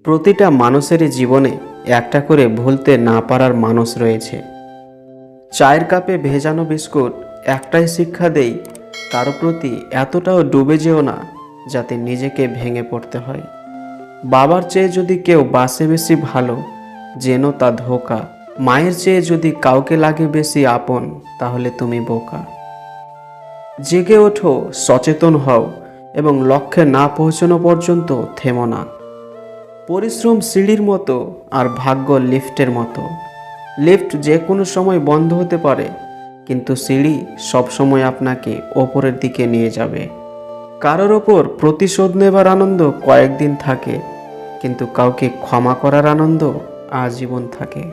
প্রতিটা মানুষেরই জীবনে একটা করে ভুলতে না পারার মানুষ রয়েছে। চায়ের কাপে ভেজানো বিস্কুট একটাই শিক্ষা দেই, কারো প্রতি এতটাও ডুবে যেও না যাতে নিজেকে ভেঙে পড়তে হয়। বাবার চেয়ে যদি কেউ বাসে বেশি ভালো, যেন তা ধোঁকা। মায়ের চেয়ে যদি কাউকে লাগে বেশি আপন, তাহলে তুমি বোকা। জেগে ওঠো, সচেতন হও এবং লক্ষ্যে না পৌঁছানো পর্যন্ত থেমো না। পরিশ্রম সিঁড়ির মতো আর ভাগ্য লিফটের মতো। লিফট যে কোনো সময় বন্ধ হতে পারে, কিন্তু সিঁড়ি সবসময় আপনাকে ওপরের দিকে নিয়ে যাবে। কারোর ওপর প্রতিশোধ নেবার আনন্দ কয়েকদিন থাকে, কিন্তু কাউকে ক্ষমা করার আনন্দ আজীবন থাকে।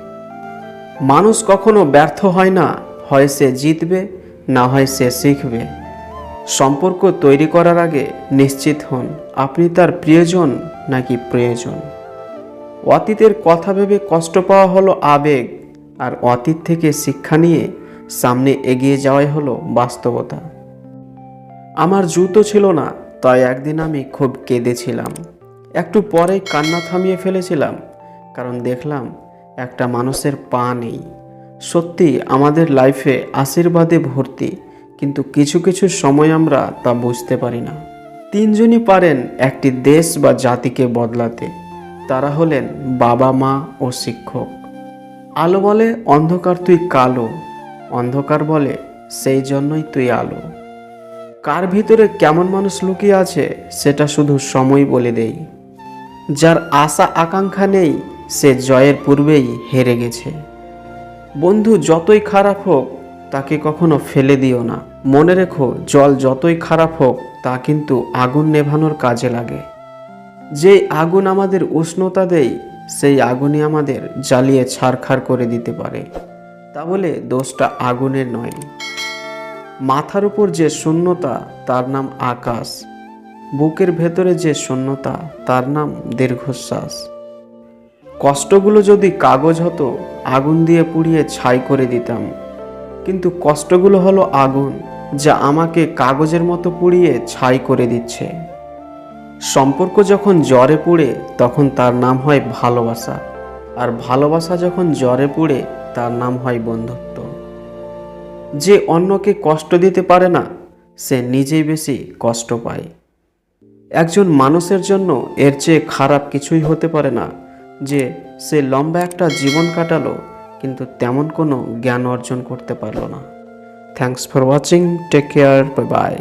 মানুষ কখনো ব্যর্থ হয় না, হয় সে জিতবে, না হয় সে শিখবে। সম্পর্ক তৈরি করার আগে নিশ্চিত হন আপনি তার প্রিয়জন নাকি প্রয়োজন। অতীতের কথা ভেবে কষ্ট পাওয়া হলো আবেগ, আর অতীত থেকে শিক্ষা নিয়ে সামনে এগিয়ে যাওয়াই হলো বাস্তবতা। আমার জুতো ছিল না, তাই একদিন আমি খুব কেঁদেছিলাম। একটু পরেই কান্না থামিয়ে ফেলেছিলাম, কারণ দেখলাম একটা মানুষের পা নেই। সত্যি আমাদের লাইফে আশীর্বাদে ভর্তি, কিন্তু কিছু কিছু সময় আমরা তা বুঝতে পারি না। তিনজনই পারেন একটি দেশ বা জাতিকে বদলাতে, তারা হলেন বাবা, মা ও শিক্ষক। আলো বলে অন্ধকার তুই কালো, অন্ধকার বলে সেই জন্যই তুই আলো। কার ভিতরে কেমন মানুষ লুকিয়ে আছে সেটা শুধু সময় বলে দেয়। যার আশা আকাঙ্ক্ষা নেই সে জয়ের পূর্বেই হেরে গেছে। বন্ধু যতই খারাপ হোক তাকে কখনো ফেলে দিও না। মনে রেখো, জল যতই খারাপ হোক তা কিন্তু আগুন নেভানোর কাজে লাগে। যেই আগুন আমাদের উষ্ণতা দেয়, সেই আগুনই আমাদের জ্বালিয়ে ছারখার করে দিতে পারে। তা বলে দোষটা আগুনের নয়। মাথার উপর যে শূন্যতা তার নাম আকাশ, বুকের ভেতরে যে শূন্যতা তার নাম দীর্ঘশ্বাস। কষ্টগুলো যদি কাগজ হতো, আগুন দিয়ে পুড়িয়ে ছাই করে দিতাম, কিন্তু কষ্টগুলো হলো আগুন, যা আমাকে কাগজের মতো পুড়িয়ে ছাই করে দিচ্ছে। সম্পর্ক যখন জ্বরে পুড়ে তখন তার নাম হয় ভালোবাসা, আর ভালোবাসা যখন জ্বরে পুড়ে তার নাম হয় বন্ধুত্ব। যে অন্যকে কষ্ট দিতে পারে না সে নিজেই বেশি কষ্ট পায়। একজন মানুষের জন্য এর চেয়ে খারাপ কিছুই হতে পারে না যে সে লম্বা একটা জীবন কাটালো কিন্তু তেমন কোনো জ্ঞান অর্জন করতে পারলো না। Thanks for watching, take care, bye by.